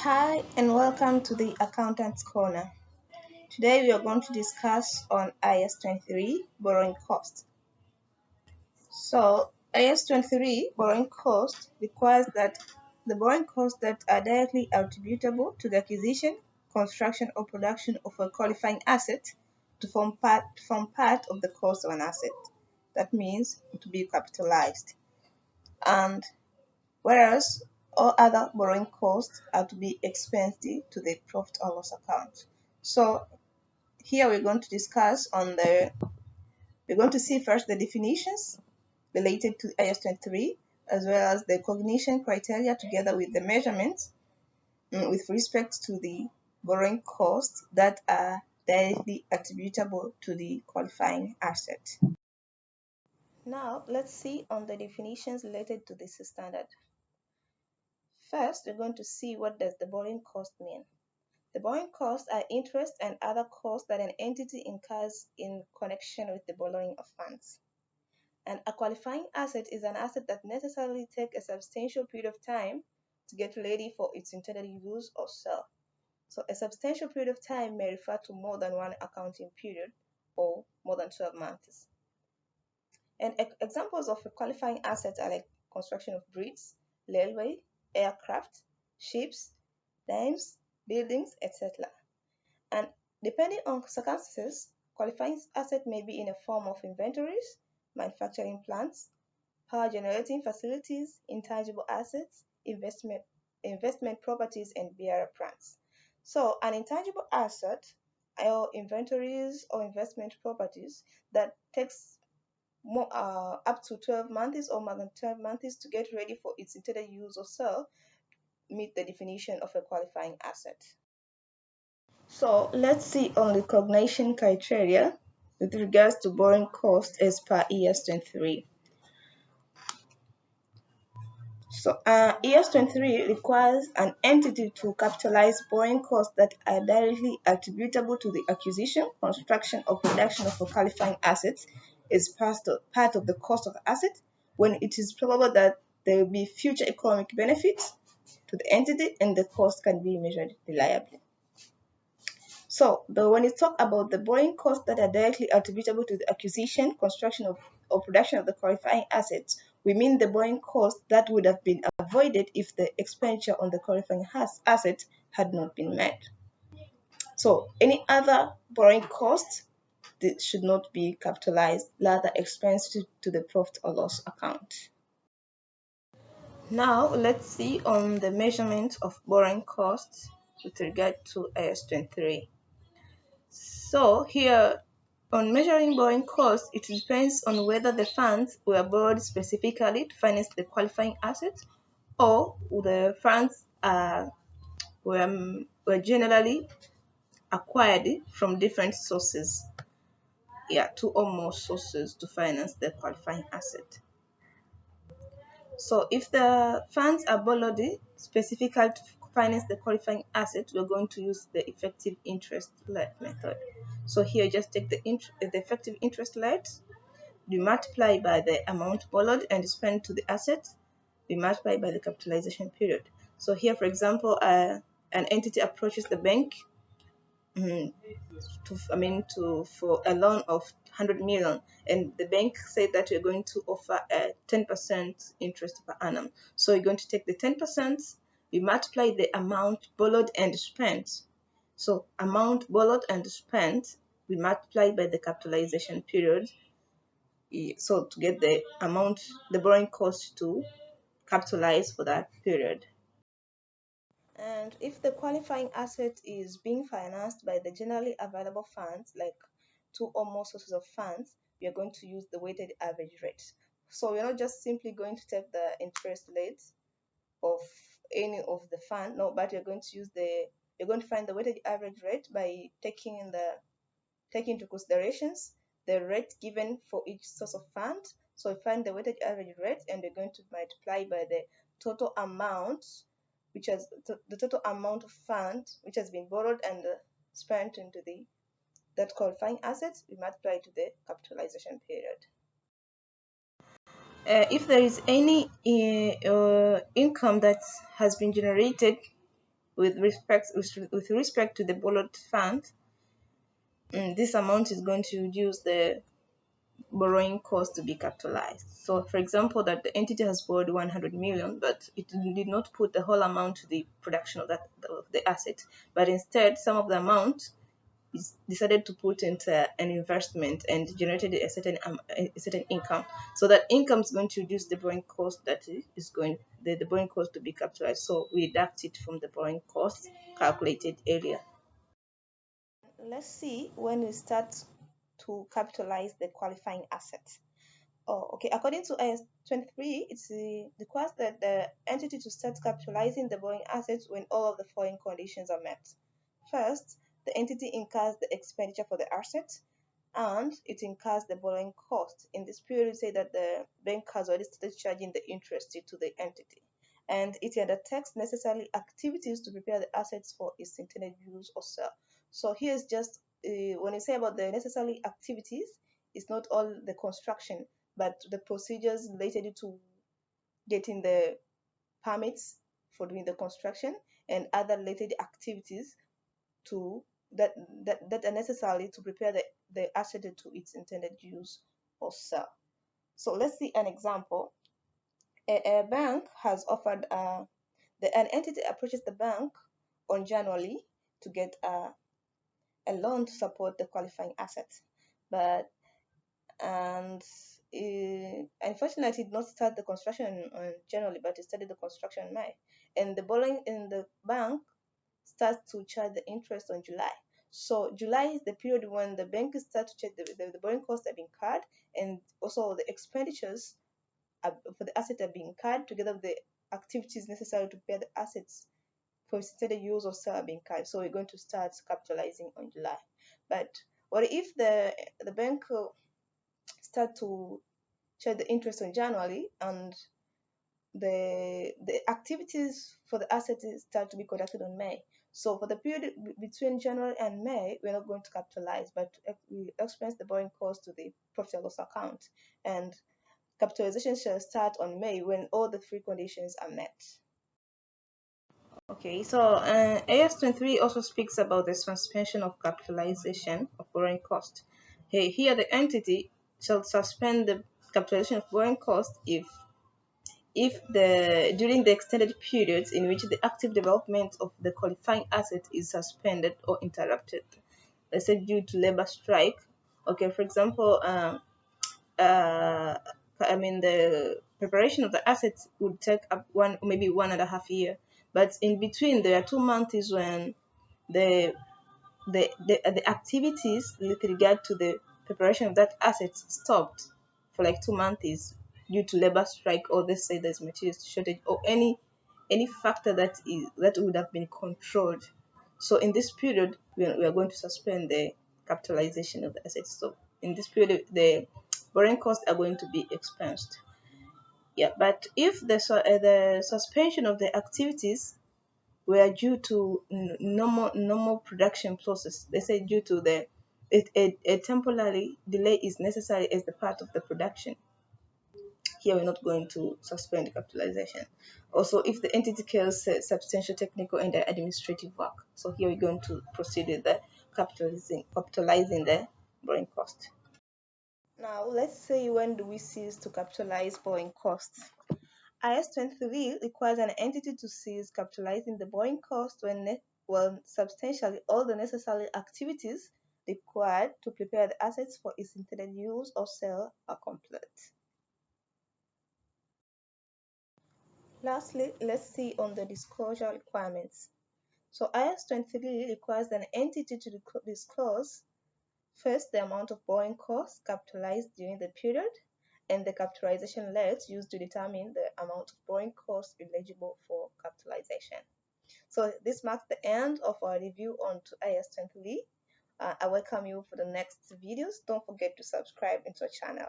Hi and welcome to the Accountant's Corner. Today we are going to discuss on IAS 23 borrowing cost. So IAS 23 borrowing cost requires that the borrowing costs that are directly attributable to the acquisition, construction or production of a qualifying asset to form part of the cost of an asset. That means to be capitalized. And whereas all other borrowing costs are to be expensed to the profit or loss account. So here we're going to discuss we're going to see first the definitions related to IAS 23 as well as the cognition criteria together with the measurements with respect to the borrowing costs that are directly attributable to the qualifying asset. Now let's see on the definitions related to this standard. First, we're going to see what does the borrowing cost mean. The borrowing costs are interest and other costs that an entity incurs in connection with the borrowing of funds. And a qualifying asset is an asset that necessarily takes a substantial period of time to get ready for its intended use or sale. So a substantial period of time may refer to more than one accounting period or more than 12 months. And examples of a qualifying asset are like construction of bridges, railway, aircraft, ships, dams, buildings, etc. And depending on circumstances, qualifying asset may be in the form of inventories, manufacturing plants, power generating facilities, intangible assets, investment properties, and bearer plants. So an intangible asset or inventories or investment properties that takes up to 12 months or more than 12 months to get ready for its intended use or sale meet the definition of a qualifying asset. So let's see on the cognition criteria with regards to borrowing cost as per IAS 23. So IAS 23 requires an entity to capitalize borrowing costs that are directly attributable to the acquisition, construction, or production of a qualifying asset as part of the cost of the asset when it is probable that there will be future economic benefits to the entity and the cost can be measured reliably. So when you talk about the borrowing costs that are directly attributable to the acquisition, construction or production of the qualifying assets, we mean the borrowing costs that would have been avoided if the expenditure on the qualifying asset had not been met. So any other borrowing costs should not be capitalized, rather expensed to the profit or loss account. Now let's see on the measurement of borrowing costs with regard to IAS 23. So here on measuring borrowing costs, it depends on whether the funds were borrowed specifically to finance the qualifying assets or the funds were generally acquired from different sources. Yeah, two or more sources to finance the qualifying asset. So if the funds are borrowed specifically to finance the qualifying asset, we're going to use the effective interest rate method. So here, just take the effective interest rate, we multiply by the amount borrowed and spent to the asset, we multiply by the capitalization period. So here, for example, an entity approaches the bank for a loan of 100 million, and the bank said that you're going to offer a 10% interest per annum. So you're going to take the 10%, we multiply the amount borrowed and spent. So amount borrowed and spent, we multiply by the capitalization period. So to get the amount, the borrowing cost to capitalize for that period. And if the qualifying asset is being financed by the generally available funds, like two or more sources of funds, we are going to use the weighted average rate. So we're not just simply going to take the interest rate of any of the fund, no, but you're going to find the weighted average rate by taking into considerations the rate given for each source of fund. So we find the weighted average rate and we're going to multiply by the total amount, which has the total amount of fund which has been borrowed and spent into that qualifying assets, we multiply to the capitalization period. If there is any income that has been generated with respect to the borrowed fund, this amount is going to reduce the borrowing cost to be capitalized. So for example, that the entity has borrowed 100 million, but it did not put the whole amount to the production of the asset, but instead some of the amount is decided to put into an investment and generated a certain income. So that income is going to reduce the borrowing cost that is going the borrowing cost to be capitalized. So we deduct it from the borrowing cost calculated earlier. Let's see when we start to capitalize the qualifying asset. Oh, okay. According to IAS 23, it requires that the entity to start capitalizing the borrowing assets when all of the following conditions are met. First, the entity incurs the expenditure for the asset, and it incurs the borrowing cost. In this period, we say that the bank has already started charging the interest to the entity, and it undertakes necessary activities to prepare the assets for its intended use or sale. So here's just when you say about the necessary activities, it's not all the construction, but the procedures related to getting the permits for doing the construction and other related activities to that are necessary to prepare the asset to its intended use or sale. So let's see an example. A bank has offered an entity approaches the bank on January to get a loan to support the qualifying asset, but and unfortunately it did not start the construction on January, but it started the construction in May, and the borrowing in the bank starts to charge the interest on July. So July is the period when the bank starts to check the borrowing costs have been incurred, and also the expenditures for the asset are being incurred together with the activities necessary to pay the assets for intended use or sale are being incurred. So we're going to start capitalizing on July. But what if the bank start to charge the interest on January, and the activities for the assets start to be conducted on May? So for the period between January and May, we're not going to capitalize, but we expense the borrowing cost to the profit and loss account. And capitalization shall start on May when all the three conditions are met. Okay, so AS 23 also speaks about the suspension of capitalization of borrowing cost. Here, the entity shall suspend the capitalization of borrowing cost if during the extended periods in which the active development of the qualifying asset is suspended or interrupted, let's say due to labor strike. Okay, for example, uh, the preparation of the assets would take up maybe 1.5 years, but in between there are 2 months when the the activities with regard to the preparation of that asset stopped for like 2 months due to labor strike, or let's say there's materials shortage, or any factor that would have been controlled. So in this period, we are going to suspend the capitalization of the assets. So in this period, the borrowing costs are going to be expensed. Yeah, but if the suspension of the activities were due to normal production process, they say due to a temporary delay is necessary as the part of the production. Here we're not going to suspend capitalization. Also, if the entity carries substantial technical and administrative work, so here we're going to proceed with the capitalizing the borrowing cost. Now let's say, when do we cease to capitalize borrowing costs? IAS 23 requires an entity to cease capitalizing the borrowing cost when substantially all the necessary activities required to prepare the assets for its intended use or sale are complete. Lastly, let's see on the disclosure requirements. So IAS 23 requires an entity to disclose first the amount of borrowing costs capitalized during the period and the capitalization rate used to determine the amount of borrowing costs eligible for capitalization. So this marks the end of our review on to IAS 23. I welcome you for the next videos. Don't forget to subscribe into our channel.